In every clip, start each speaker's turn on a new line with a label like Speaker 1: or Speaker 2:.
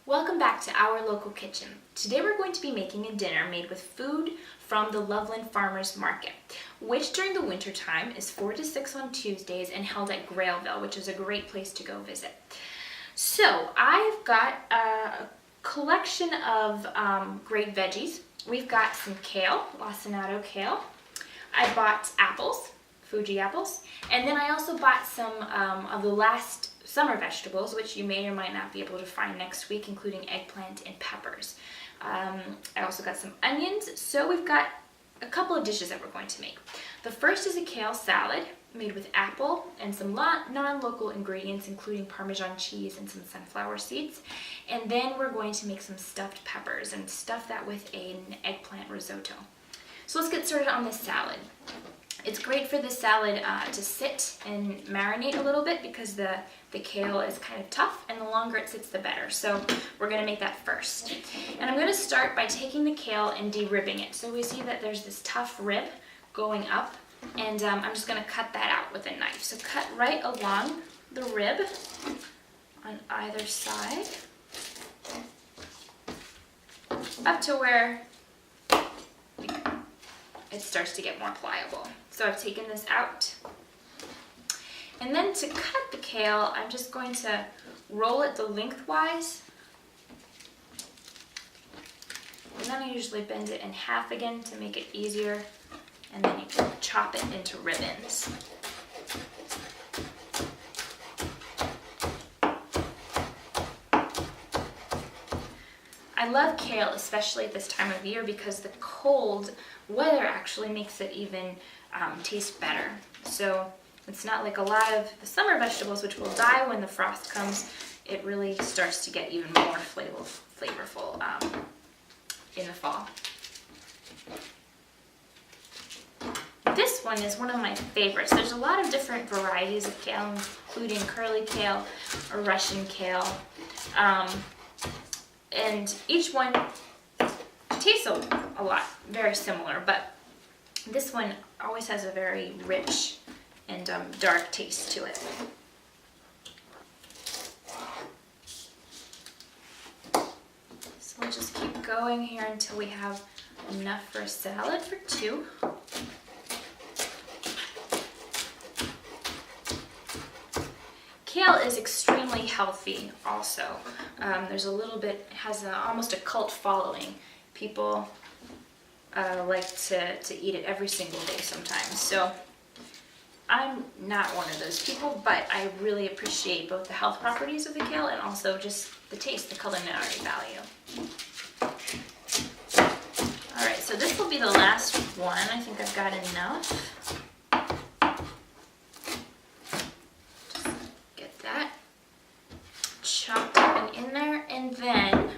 Speaker 1: Welcome back to our local kitchen. Today we're going to be making a dinner made with food from the Loveland Farmers Market, which during the winter time is 4 to 6 on Tuesdays and held at Grailville, which is a great place to go visit. So I've got a collection of great veggies. We've got some kale, lacinato kale. I bought apples, Fuji apples, and then I also bought some of the last summer vegetables, which you may or might not be able to find next week, including eggplant and peppers. I also got some onions, so we've got a couple of dishes that we're going to make. The first is a kale salad made with apple and some non-local ingredients, including Parmesan cheese and some sunflower seeds. And then we're going to make some stuffed peppers and stuff that with an eggplant risotto. So let's get started on this salad. It's great for this salad to sit and marinate a little bit because the kale is kind of tough, and the longer it sits the better. So we're going to make that first. And I'm going to start by taking the kale and de-ribbing it. So we see that there's this tough rib going up, and I'm just going to cut that out with a knife. So cut right along the rib on either side up to where it starts to get more pliable. So I've taken this out. And then to cut the kale, I'm just going to roll it the lengthwise. And then I usually bend it in half again to make it easier. And then you can chop it into ribbons. I love kale, especially at this time of year, because the cold weather actually makes it even taste better. So it's not like a lot of the summer vegetables, which will die when the frost comes. It really starts to get even more flavorful in the fall. This one is one of my favorites. There's a lot of different varieties of kale, including curly kale or Russian kale. And each one tastes a lot, very similar, but this one always has a very rich and dark taste to it. So we'll just keep going here until we have enough for a salad for two. Kale is extremely healthy also. There's a little bit, has almost a cult following. People like to eat it every single day sometimes. So I'm not one of those people, but I really appreciate both the health properties of the kale and also just the taste, the culinary value. All right, so this will be the last one. I think I've got enough. Chopped up and in there, and then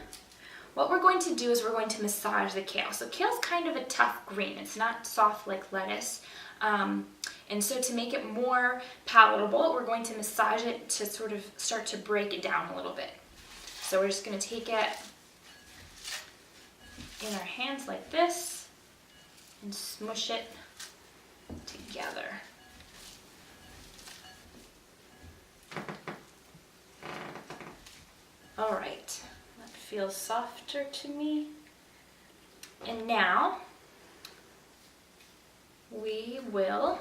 Speaker 1: what we're going to do is we're going to massage the kale. So kale's kind of a tough green. It's not soft like lettuce. And so to make it more palatable, we're going to massage it to sort of start to break it down a little bit. So we're just going to take it in our hands like this and smush it together. All right, that feels softer to me. And now we will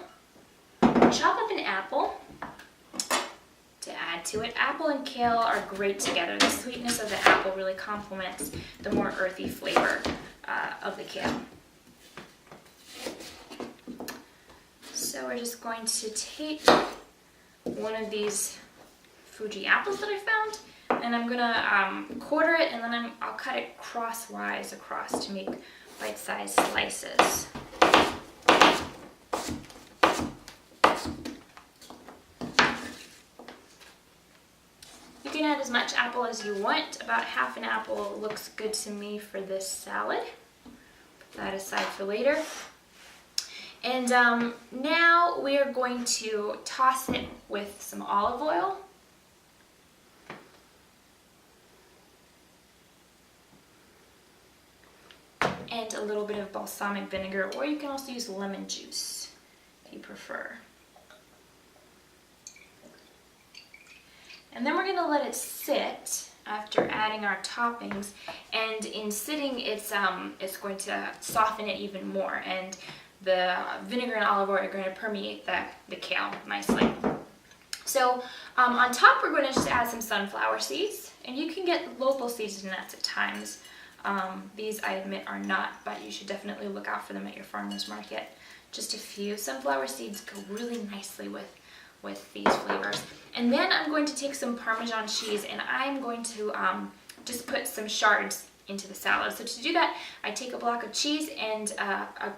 Speaker 1: chop up an apple to add to it. Apple and kale are great together. The sweetness of the apple really complements the more earthy flavor of the kale. So we're just going to take one of these Fuji apples that I found, and I'm gonna quarter it, and then I'll cut it crosswise across to make bite-sized slices. You can add as much apple as you want. About half an apple looks good to me for this salad. Put that aside for later. And now we are going to toss it with some olive oil. And a little bit of balsamic vinegar, or you can also use lemon juice if you prefer. And then we're going to let it sit after adding our toppings, and in sitting it's going to soften it even more, and the vinegar and olive oil are going to permeate the kale nicely. So on top we're going to just add some sunflower seeds, and you can get local seasoned nuts at times. These I admit are not, but you should definitely look out for them at your farmer's market. Just a few. Sunflower seeds go really nicely with these flavors. And then I'm going to take some Parmesan cheese, and I'm going to just put some shards into the salad. So to do that, I take a block of cheese and a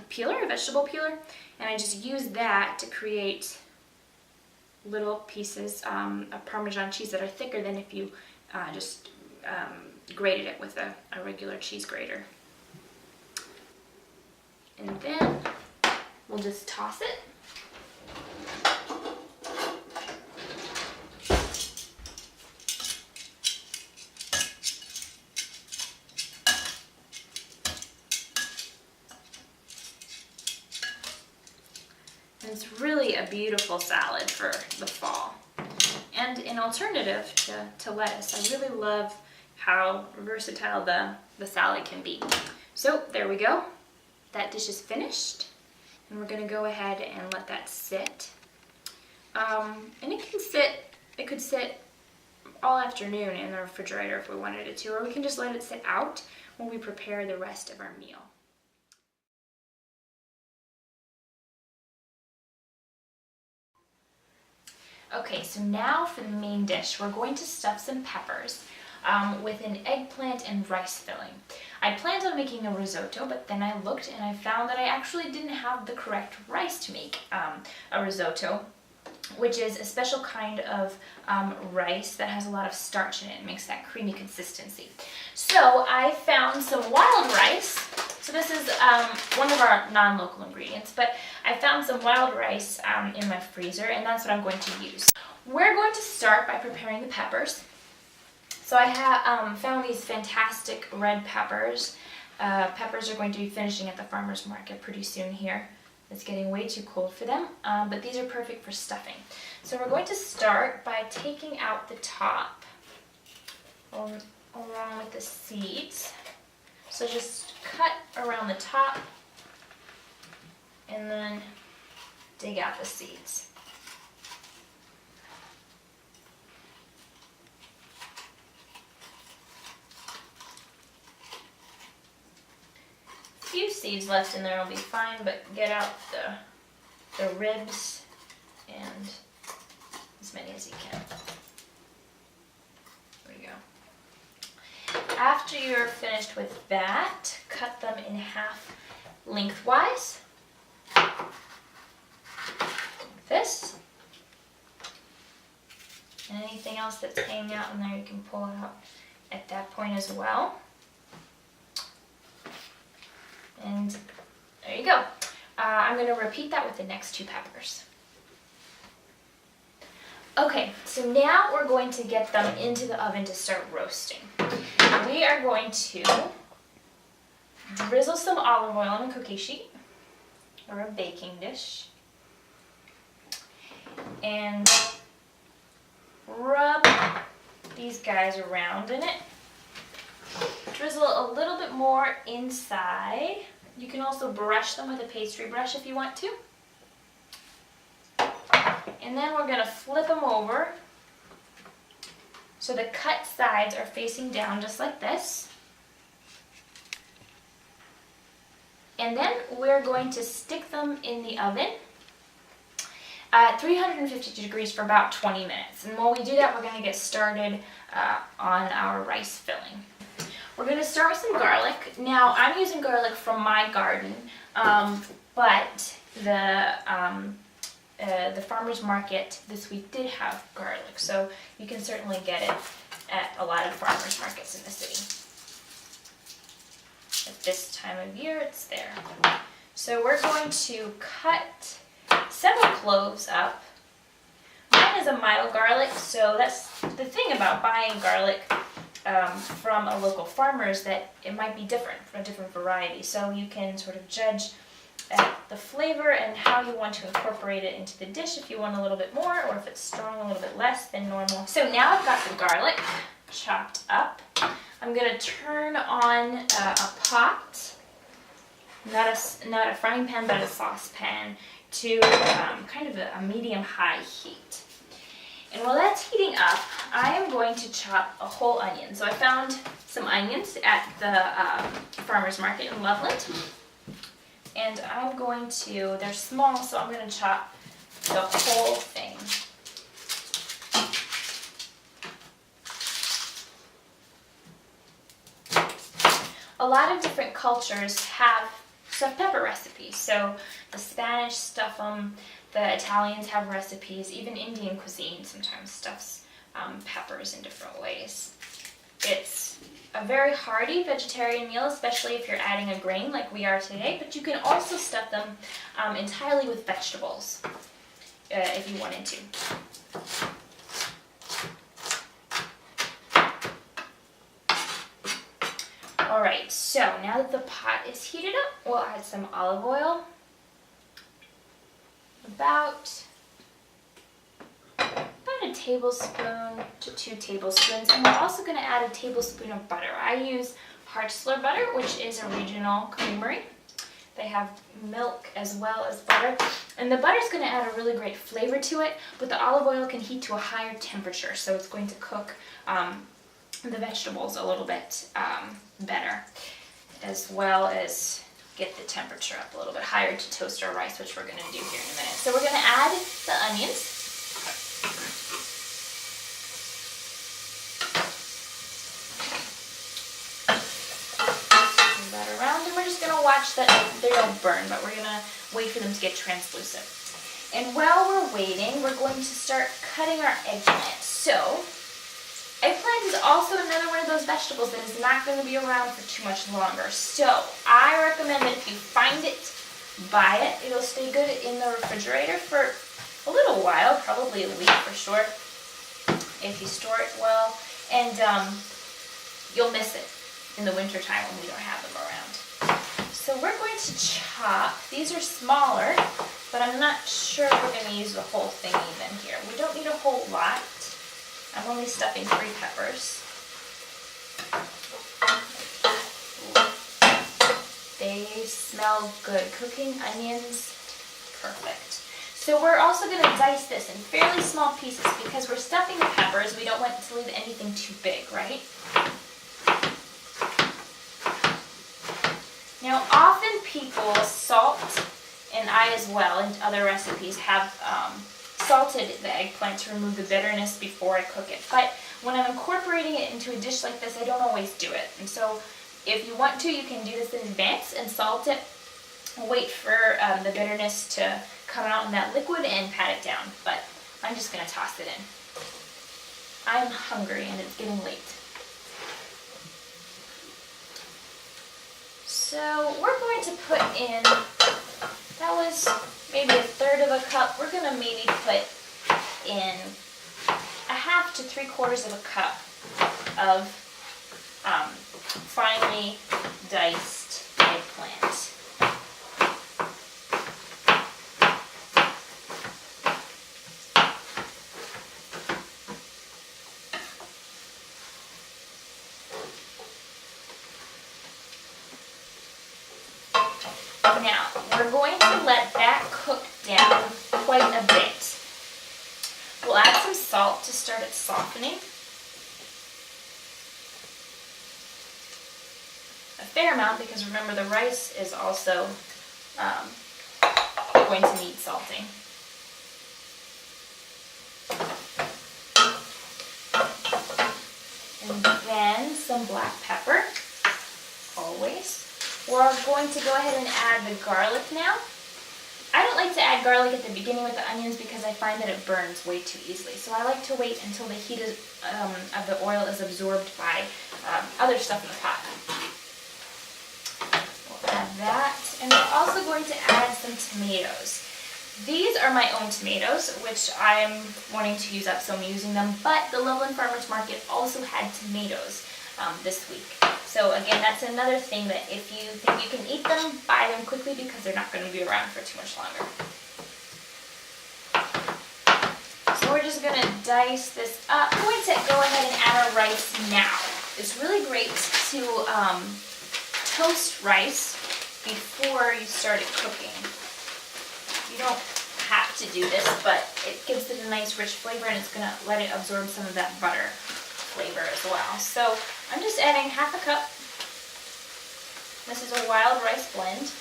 Speaker 1: peeler, a vegetable peeler, and I just use that to create little pieces of Parmesan cheese that are thicker than if you just grated it with a regular cheese grater. And then we'll just toss it. And it's really a beautiful salad for the fall. And an alternative to lettuce. I really love how versatile the salad can be. So there we go. That dish is finished. And we're gonna go ahead and let that sit. And it could sit all afternoon in the refrigerator if we wanted it to, or we can just let it sit out when we prepare the rest of our meal. Okay, so now for the main dish. We're going to stuff some peppers with an eggplant and rice filling. I planned on making a risotto, but then I looked and I found that I actually didn't have the correct rice to make a risotto, which is a special kind of rice that has a lot of starch in it. It makes that creamy consistency. So I found some wild rice. So this is one of our non-local ingredients, but I found some wild rice in my freezer, and that's what I'm going to use. We're going to start by preparing the peppers. So I have found these fantastic red peppers. Peppers are going to be finishing at the farmer's market pretty soon here. It's getting way too cold for them, but these are perfect for stuffing. So we're going to start by taking out the top along with the seeds. So just cut around the top and then dig out the seeds. A few seeds left in there will be fine, but get out the ribs and as many as you can. There we go. After you're finished with that, cut them in half lengthwise, like this. And anything else that's hanging out in there you can pull out at that point as well. And there you go. I'm going to repeat that with the next two peppers. Okay, so now we're going to get them into the oven to start roasting. We are going to drizzle some olive oil on a cookie sheet or a baking dish and rub these guys around in it. Drizzle a little bit more inside. You can also brush them with a pastry brush if you want to. And then we're going to flip them over so the cut sides are facing down just like this. And then we're going to stick them in the oven at 350 degrees for about 20 minutes. And while we do that, we're going to get started on our rice filling. We're going to start with some garlic. Now, I'm using garlic from my garden, but the farmer's market this week did have garlic, so you can certainly get it at a lot of farmer's markets in the city. At this time of year, it's there. So we're going to cut several cloves up. Mine is a mild garlic, so that's the thing about buying garlic from a local farmer is that it might be different for a different variety. So you can sort of judge at the flavor and how you want to incorporate it into the dish, if you want a little bit more or if it's strong, a little bit less than normal. So now I've got the garlic chopped up. I'm going to turn on a pot, not a frying pan, but a saucepan, to kind of a medium-high heat. And while that's heating up, I am going to chop a whole onion. So I found some onions at the farmer's market in Loveland. And I'm going to, they're small, so I'm going to chop the whole thing. A lot of different cultures have stuffed pepper recipes. So the Spanish stuff them, the Italians have recipes, even Indian cuisine sometimes stuffs peppers in different ways. It's a very hearty vegetarian meal, especially if you're adding a grain like we are today, but you can also stuff them entirely with vegetables if you wanted to. Alright, so now that the pot is heated up, we'll add some olive oil. About a tablespoon to 2 tablespoons, and we're also going to add a tablespoon of butter. I use Hartzler butter, which is a regional creamery. They have milk as well as butter, and the butter is going to add a really great flavor to it, but the olive oil can heat to a higher temperature, so it's going to cook the vegetables a little bit better, as well as get the temperature up a little bit higher to toast our rice, which we're going to do here in a minute. So we're going to add the onions. Move that around, and we're just going to watch that they don't burn, but we're going to wait for them to get translucent. And while we're waiting, we're going to start cutting our eggplant. So eggplant is also another one of those vegetables that is not going to be around for too much longer. So I recommend that if you find it, buy it. It'll stay good in the refrigerator for a little while, probably a week for sure, if you store it well. And you'll miss it in the winter time when we don't have them around. So we're going to chop. These are smaller, but I'm not sure we're going to use the whole thing even here. We don't need a whole lot. I'm only stuffing 3 peppers. They smell good. Cooking onions, perfect. So we're also going to dice this in fairly small pieces because we're stuffing the peppers. We don't want to leave anything too big, right? Now, often people salt, and I as well, in other recipes, have salted the eggplant to remove the bitterness before I cook it. But when I'm incorporating it into a dish like this, I don't always do it. And so if you want to, you can do this in advance and salt it. Wait for the bitterness to come out in that liquid and pat it down. But I'm just going to toss it in. I'm hungry and it's getting late. So we're going to put in, that was maybe 1/3 of a cup. We're going to maybe put in 1/2 to 3/4 of a cup of finely diced eggplant. Now, we're going to let that cook down quite a bit. We'll add some salt to start it softening. A fair amount, because remember the rice is also going to need salting. And then some black pepper, always. We're going to go ahead and add the garlic now. I don't like to add garlic at the beginning with the onions because I find that it burns way too easily. So I like to wait until the heat of the oil is absorbed by other stuff in the pot. We'll add that. And we're also going to add some tomatoes. These are my own tomatoes, which I'm wanting to use up, so I'm using them. But the Loveland Farmers Market also had tomatoes this week. So again, that's another thing that if you think you can eat them, buy them quickly because they're not going to be around for too much longer. So we're just going to dice this up. I'm going to go ahead and add our rice now. It's really great to toast rice before you start it cooking. You don't have to do this, but it gives it a nice rich flavor, and it's going to let it absorb some of that butter flavor as well. So I'm just adding half a cup. This is a wild rice blend.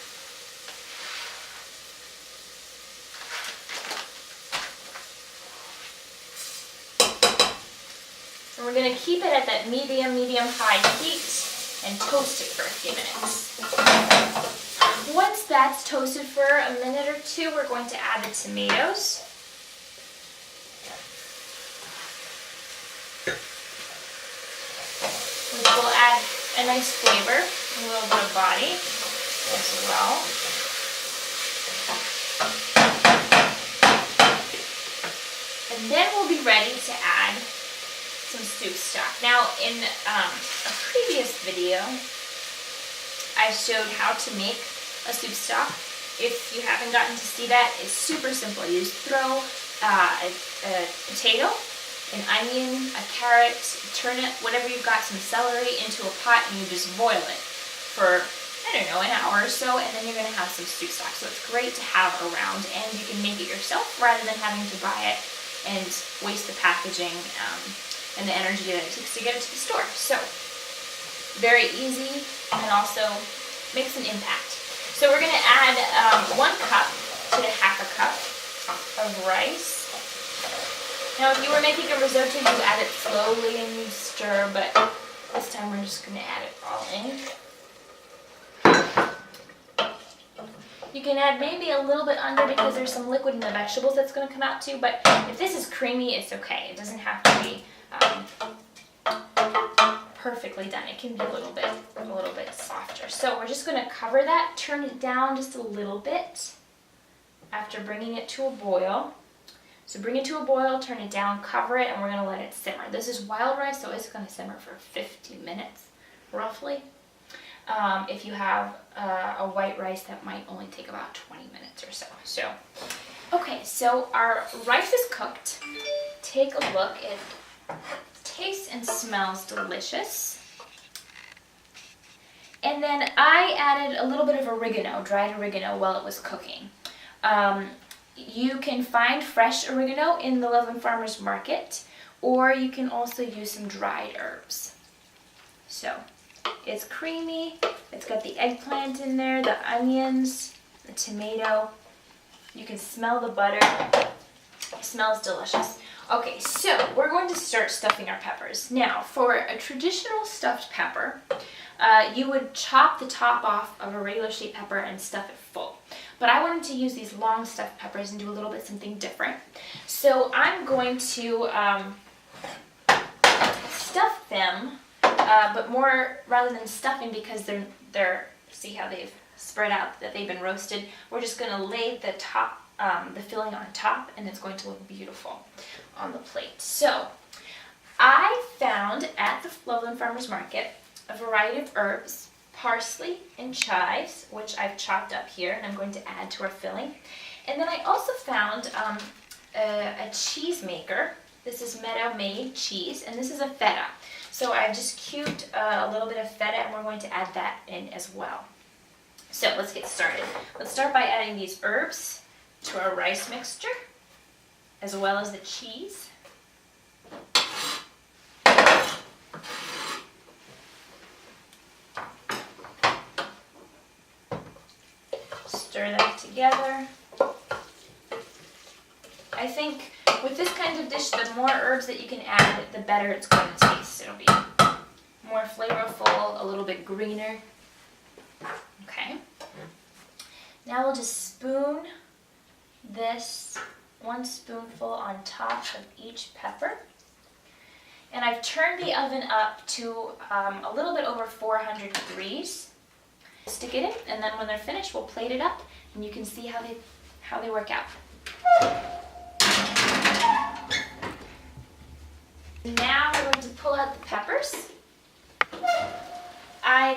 Speaker 1: And we're going to keep it at that medium-high heat and toast it for a few minutes. Once that's toasted for a minute or two, we're going to add the tomatoes. Which will add a nice flavor, a little bit of body as well. And then we'll be ready to add some soup stock. Now, in a previous video, I showed how to make a soup stock. If you haven't gotten to see that, it's super simple. You just throw a potato, an onion, a carrot, turnip, whatever you've got, some celery into a pot, and you just boil it for, I don't know, an hour or so, and then you're going to have some soup stock. So it's great to have around, and you can make it yourself rather than having to buy it and waste the packaging and the energy that it takes to get it to the store. So very easy and also makes an impact. So we're going to add 1 cup to half a cup of rice. Now, if you were making a risotto, you add it slowly and you stir, but this time we're just going to add it all in. You can add maybe a little bit under because there's some liquid in the vegetables that's going to come out too, but if this is creamy, it's okay. It doesn't have to be perfectly done. It can be a little bit softer. So we're just going to cover that, turn it down just a little bit after bringing it to a boil. So bring it to a boil, turn it down, cover it, and we're going to let it simmer. This is wild rice, so it's going to simmer for 50 minutes, roughly. If you have a white rice, that might only take about 20 minutes or so. Okay, so our rice is cooked. Take a look. It tastes and smells delicious. And then I added a little bit of oregano, dried oregano, while it was cooking. You can find fresh oregano in the Loveland Farmers Market, or you can also use some dried herbs. So it's creamy, it's got the eggplant in there, the onions, the tomato. You can smell the butter. It smells delicious. Okay, so we're going to start stuffing our peppers. Now, for a traditional stuffed pepper, you would chop the top off of a regular shaped pepper and stuff it full. But I wanted to use these long stuffed peppers and do a little bit something different. So I'm going to stuff them, but more rather than stuffing, because they're see how they've spread out, that they've been roasted. We're just going to lay the top, the filling on top, and it's going to look beautiful on the plate. So I found at the Loveland Farmers Market a variety of herbs, parsley and chives, which I've chopped up here and I'm going to add to our filling. And then I also found a cheese maker. This is Meadow Made cheese, and this is a feta. So I've just cubed a little bit of feta, and we're going to add that in as well. So let's get started. Let's start by adding these herbs to our rice mixture, as well as the cheese. Stir that together. I think with this kind of dish, the more herbs that you can add, the better it's going to taste. It'll be more flavorful, a little bit greener. Okay. Now we'll just spoon this 1 spoonful on top of each pepper. And I've turned the oven up to a little bit over 400 degrees. Stick it in, and then when they're finished, we'll plate it up, and you can see how they work out. Now we're going to pull out the peppers.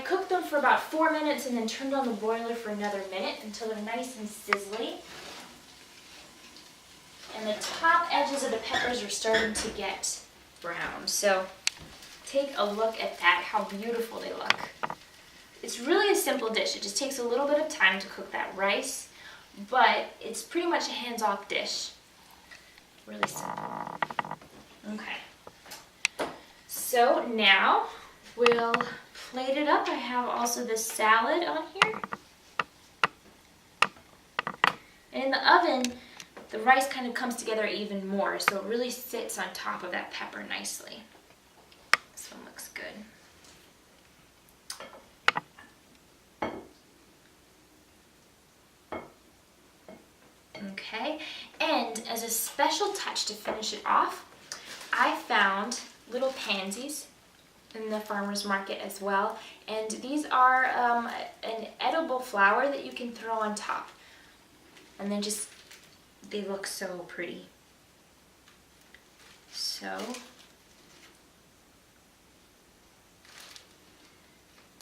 Speaker 1: cooked them for about 4 minutes and then turned on the boiler for another minute until they're nice and sizzly. And the top edges of the peppers are starting to get brown. So take a look at that, how beautiful they look. It's really a simple dish. It just takes a little bit of time to cook that rice, but it's pretty much a hands-off dish. Really simple. Okay. So now we'll plate it up. I have also the salad on here. And in the oven, the rice kind of comes together even more, so it really sits on top of that pepper nicely. This one looks good. Okay, and as a special touch to finish it off, I found little pansies in the farmer's market as well, and these are an edible flower that you can throw on top, and then just they look so pretty. So I'm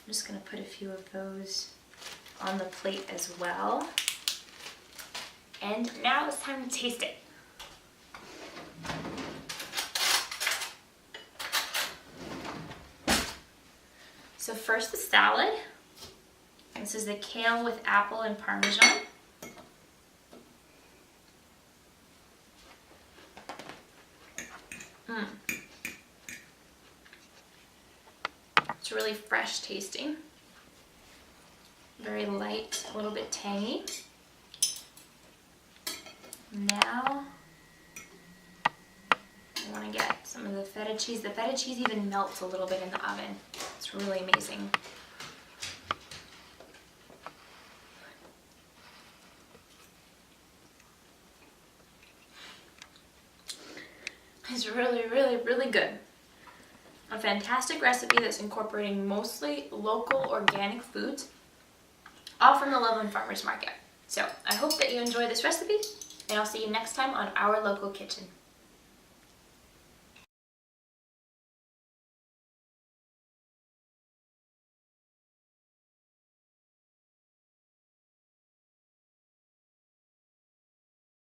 Speaker 1: just going to put a few of those on the plate as well. And now it's time to taste it. So first the salad. This is the kale with apple and Parmesan. It's really fresh tasting. Very light, a little bit tangy. Now, I want to get some of the feta cheese. The feta cheese even melts a little bit in the oven. It's really amazing. It's really, really, really good. A fantastic recipe that's incorporating mostly local organic foods, all from the Loveland Farmers Market. So I hope that you enjoy this recipe, and I'll see you next time on Our Local Kitchen.